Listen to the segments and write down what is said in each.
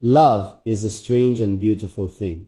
Love is a strange and beautiful thing.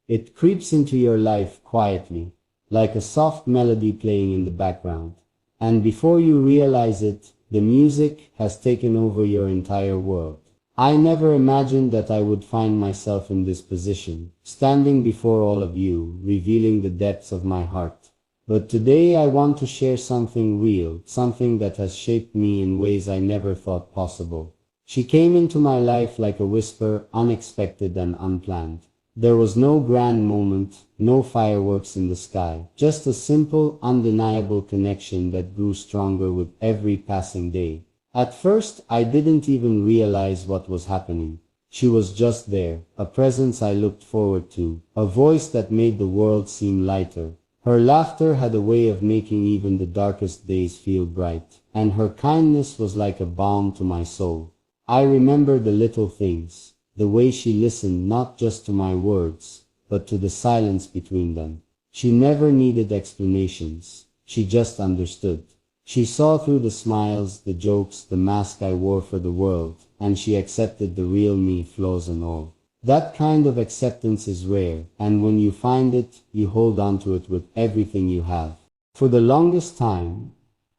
It creeps into your life quietly, like a soft melody playing in the background. And before you realize it, the music has taken over your entire world. I never imagined that I would find myself in this position, standing before all of you, revealing the depths of my heart. But today I want to share something real, something that has shaped me in ways I never thought possible. She came into my life like a whisper, unexpected and unplanned. There was no grand moment, no fireworks in the sky, just a simple, undeniable connection that grew stronger with every passing day. At first, I didn't even realize what was happening. She was just there, a presence I looked forward to, a voice that made the world seem lighter. Her laughter had a way of making even the darkest days feel bright, and her kindness was like a balm to my soul. I remember the little things, the way she listened not just to my words, but to the silence between them. She never needed explanations, she just understood. She saw through the smiles, the jokes, the mask I wore for the world, and she accepted the real me, flaws and all. That kind of acceptance is rare, and when you find it, you hold on to it with everything you have. For the longest time,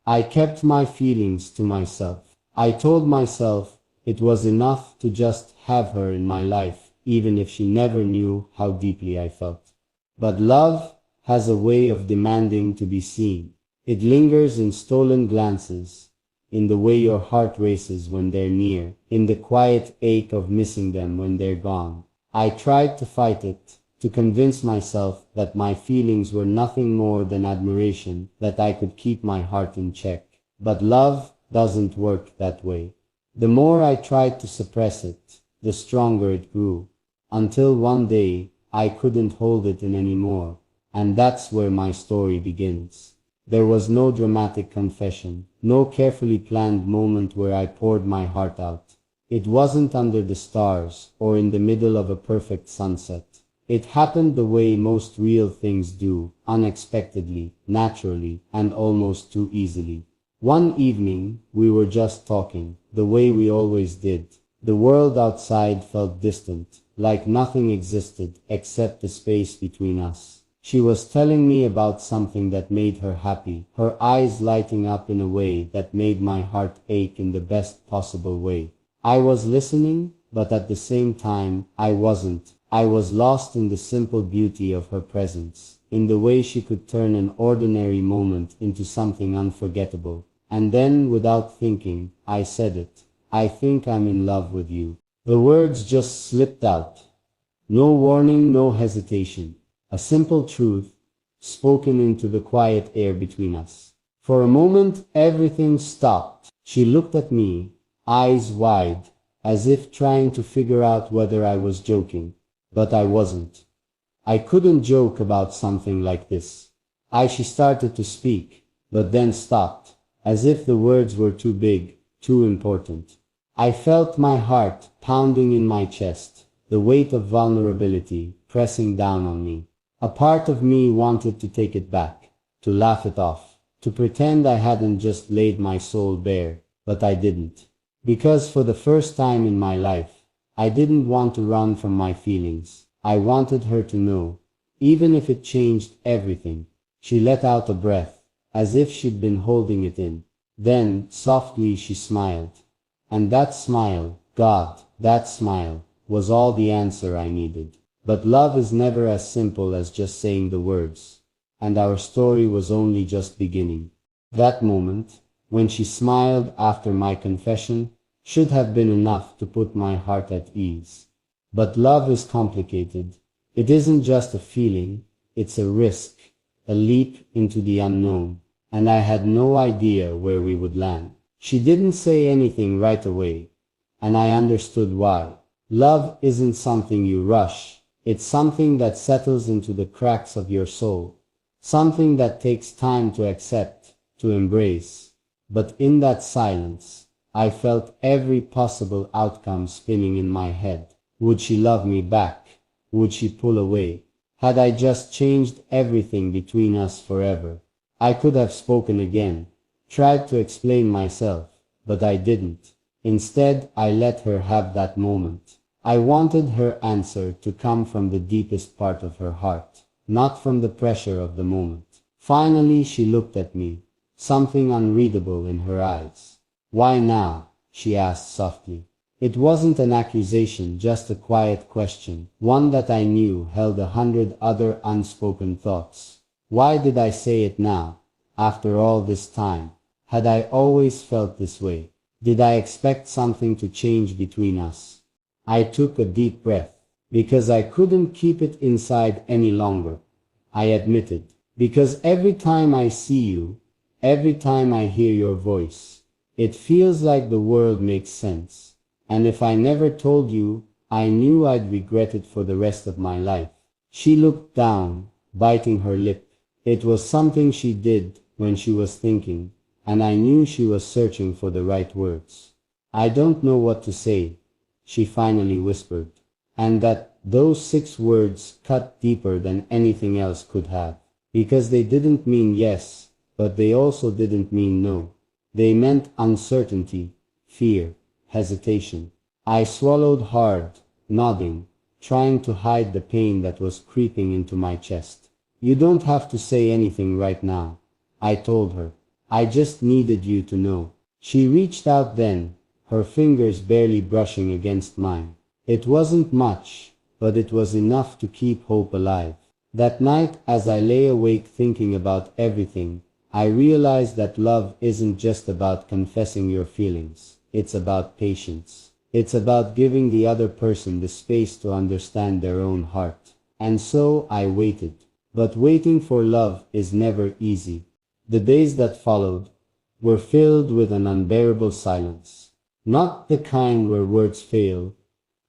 I kept my feelings to myself. I told myself, it was enough to just have her in my life, even if she never knew how deeply I felt. But love has a way of demanding to be seen. It lingers in stolen glances, in the way your heart races when they're near, in the quiet ache of missing them when they're gone. I tried to fight it, to convince myself that my feelings were nothing more than admiration, that I could keep my heart in check. But love doesn't work that way. The more I tried to suppress it, the stronger it grew, until one day I couldn't hold it in anymore, and that's where my story begins. There was no dramatic confession, no carefully planned moment where I poured my heart out. It wasn't under the stars, or in the middle of a perfect sunset. It happened the way most real things do, unexpectedly, naturally, and almost too easily. One evening, we were just talking, the way we always did. The world outside felt distant, like nothing existed except the space between us. She was telling me about something that made her happy, her eyes lighting up in a way that made my heart ache in the best possible way. I was listening, but at the same time, I wasn't. I was lost in the simple beauty of her presence, in the way she could turn an ordinary moment into something unforgettable. And then, without thinking, I said it. I think I'm in love with you. The words just slipped out. No warning, no hesitation. A simple truth, spoken into the quiet air between us. For a moment, everything stopped. She looked at me, eyes wide, as if trying to figure out whether I was joking. But I wasn't. I couldn't joke about something like this. She started to speak, but then stopped, as if the words were too big, too important. I felt my heart pounding in my chest, the weight of vulnerability pressing down on me. A part of me wanted to take it back, to laugh it off, to pretend I hadn't just laid my soul bare, but I didn't. Because for the first time in my life, I didn't want to run from my feelings. I wanted her to know, even if it changed everything. She let out a breath, as if she'd been holding it in. Then, softly, she smiled. And that smile, God, that smile, was all the answer I needed. But love is never as simple as just saying the words. And our story was only just beginning. That moment, when she smiled after my confession, should have been enough to put my heart at ease. But love is complicated. It isn't just a feeling, it's a risk, a leap into the unknown, and I had no idea where we would land. She didn't say anything right away, and I understood why. Love isn't something you rush, it's something that settles into the cracks of your soul, something that takes time to accept, to embrace. But in that silence, I felt every possible outcome spinning in my head. Would she love me back? Would she pull away? Had I just changed everything between us forever? I could have spoken again, tried to explain myself, but I didn't. Instead, I let her have that moment. I wanted her answer to come from the deepest part of her heart, not from the pressure of the moment. Finally she looked at me, something unreadable in her eyes. "Why now?" she asked softly. It wasn't an accusation, just a quiet question, one that I knew held 100 other unspoken thoughts. Why did I say it now, after all this time? Had I always felt this way? Did I expect something to change between us? I took a deep breath, because I couldn't keep it inside any longer. I admitted, because every time I see you, every time I hear your voice, it feels like the world makes sense. And if I never told you, I knew I'd regret it for the rest of my life. She looked down, biting her lip. It was something she did when she was thinking, and I knew she was searching for the right words. "I don't know what to say," she finally whispered, and those 6 words cut deeper than anything else could have, because they didn't mean yes, but they also didn't mean no. They meant uncertainty, fear, hesitation. I swallowed hard, nodding, trying to hide the pain that was creeping into my chest. "You don't have to say anything right now," I told her. "I just needed you to know." She reached out then, her fingers barely brushing against mine. It wasn't much, but it was enough to keep hope alive. That night, as I lay awake thinking about everything, I realized that love isn't just about confessing your feelings. It's about patience. It's about giving the other person the space to understand their own heart. And so I waited. But waiting for love is never easy. The days that followed were filled with an unbearable silence. Not the kind where words fail,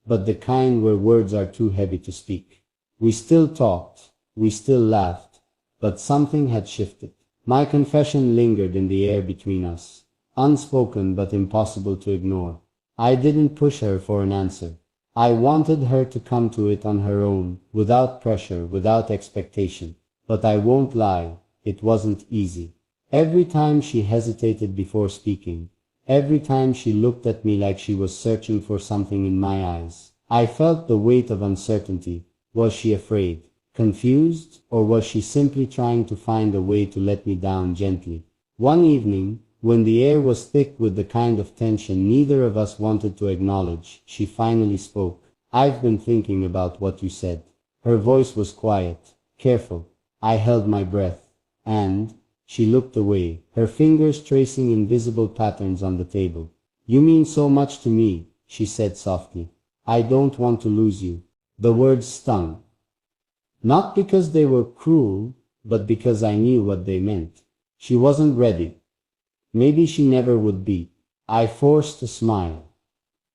but the kind where words are too heavy to speak. We still talked, we still laughed, but something had shifted. My confession lingered in the air between us, unspoken but impossible to ignore. I didn't push her for an answer. I wanted her to come to it on her own, without pressure, without expectation. But I won't lie, it wasn't easy. Every time she hesitated before speaking, every time she looked at me like she was searching for something in my eyes, I felt the weight of uncertainty. Was she afraid, confused, or was she simply trying to find a way to let me down gently? One evening, when the air was thick with the kind of tension neither of us wanted to acknowledge, she finally spoke. "I've been thinking about what you said." Her voice was quiet, careful. I held my breath, and she looked away, her fingers tracing invisible patterns on the table. "You mean so much to me," she said softly. "I don't want to lose you." The words stung. Not because they were cruel, but because I knew what they meant. She wasn't ready. Maybe she never would be. I forced a smile.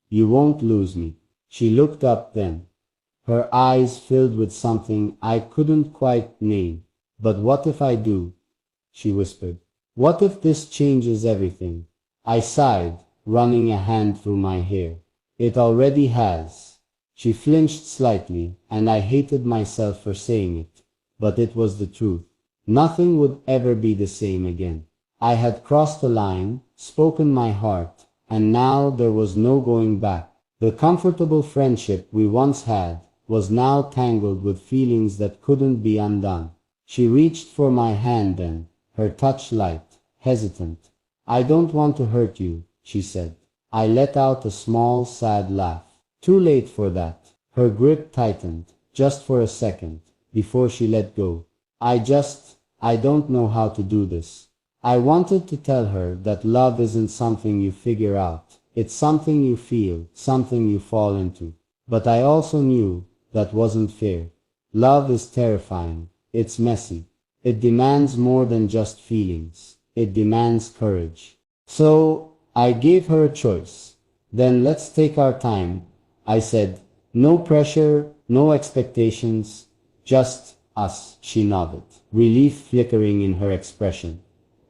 "You won't lose me." She looked up then, her eyes filled with something I couldn't quite name. "But what if I do?" she whispered. "What if this changes everything?" I sighed, running a hand through my hair. "It already has." She flinched slightly, and I hated myself for saying it. But it was the truth. Nothing would ever be the same again. I had crossed the line, spoken my heart, and now there was no going back. The comfortable friendship we once had was now tangled with feelings that couldn't be undone. She reached for my hand then, her touch light, hesitant. "I don't want to hurt you," she said. I let out a small, sad laugh. Too late for that. Her grip tightened, just for a second, before she let go. I don't know how to do this." I wanted to tell her that love isn't something you figure out. It's something you feel, something you fall into. But I also knew that wasn't fair. Love is terrifying. It's messy. It demands more than just feelings. It demands courage. So I gave her a choice. "Then let's take our time," I said. "No pressure, no expectations, just us." She nodded, relief flickering in her expression.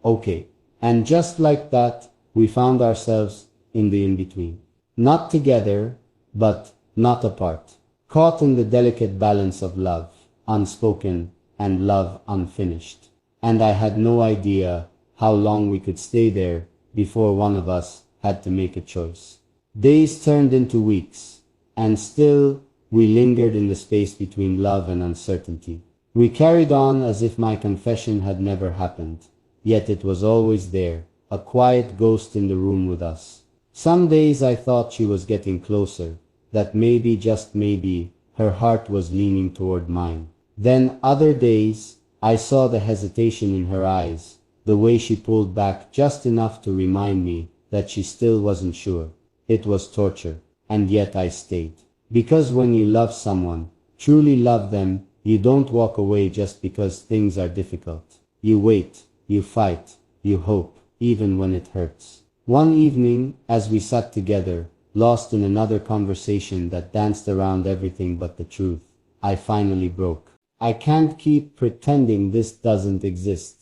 "Okay." And just like that, we found ourselves in the in-between. Not together, but not apart. Caught in the delicate balance of love, unspoken, and love unfinished. And I had no idea how long we could stay there before one of us had to make a choice. Days turned into weeks. And still, we lingered in the space between love and uncertainty. We carried on as if my confession had never happened. Yet it was always there, a quiet ghost in the room with us. Some days I thought she was getting closer, that maybe, just maybe, her heart was leaning toward mine. Then other days, I saw the hesitation in her eyes, the way she pulled back just enough to remind me that she still wasn't sure. It was torture, and yet I stayed. Because when you love someone, truly love them, you don't walk away just because things are difficult. You wait, you fight, you hope, even when it hurts. One evening, as we sat together, lost in another conversation that danced around everything but the truth, I finally broke. I can't keep pretending this doesn't exist,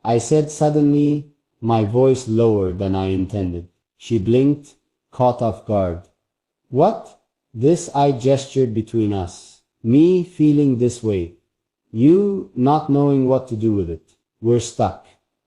I said suddenly, my voice lower than I intended. She blinked, caught off guard. What? This, I gestured between us. Me feeling this way. You not knowing what to do with it. We're stuck.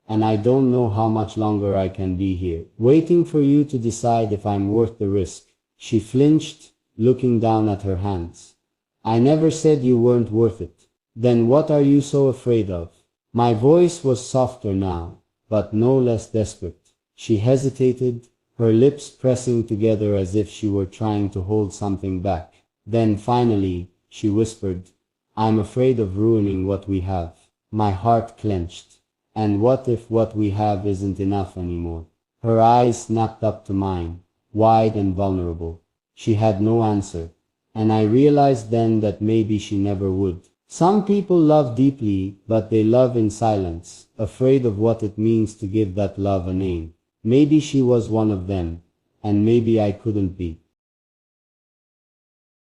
And I don't know how much longer I can be here, waiting for you to decide if I'm worth the risk. She flinched, looking down at her hands. I never said you weren't worth it. Then what are you so afraid of? My voice was softer now, but no less desperate. She hesitated, her lips pressing together as if she were trying to hold something back. Then finally, she whispered, I'm afraid of ruining what we have. My heart clenched. And what if what we have isn't enough anymore? Her eyes snapped up to mine, wide and vulnerable. She had no answer, and I realized then that maybe she never would. Some people love deeply, but they love in silence, afraid of what it means to give that love a name. Maybe she was one of them, and maybe I couldn't be.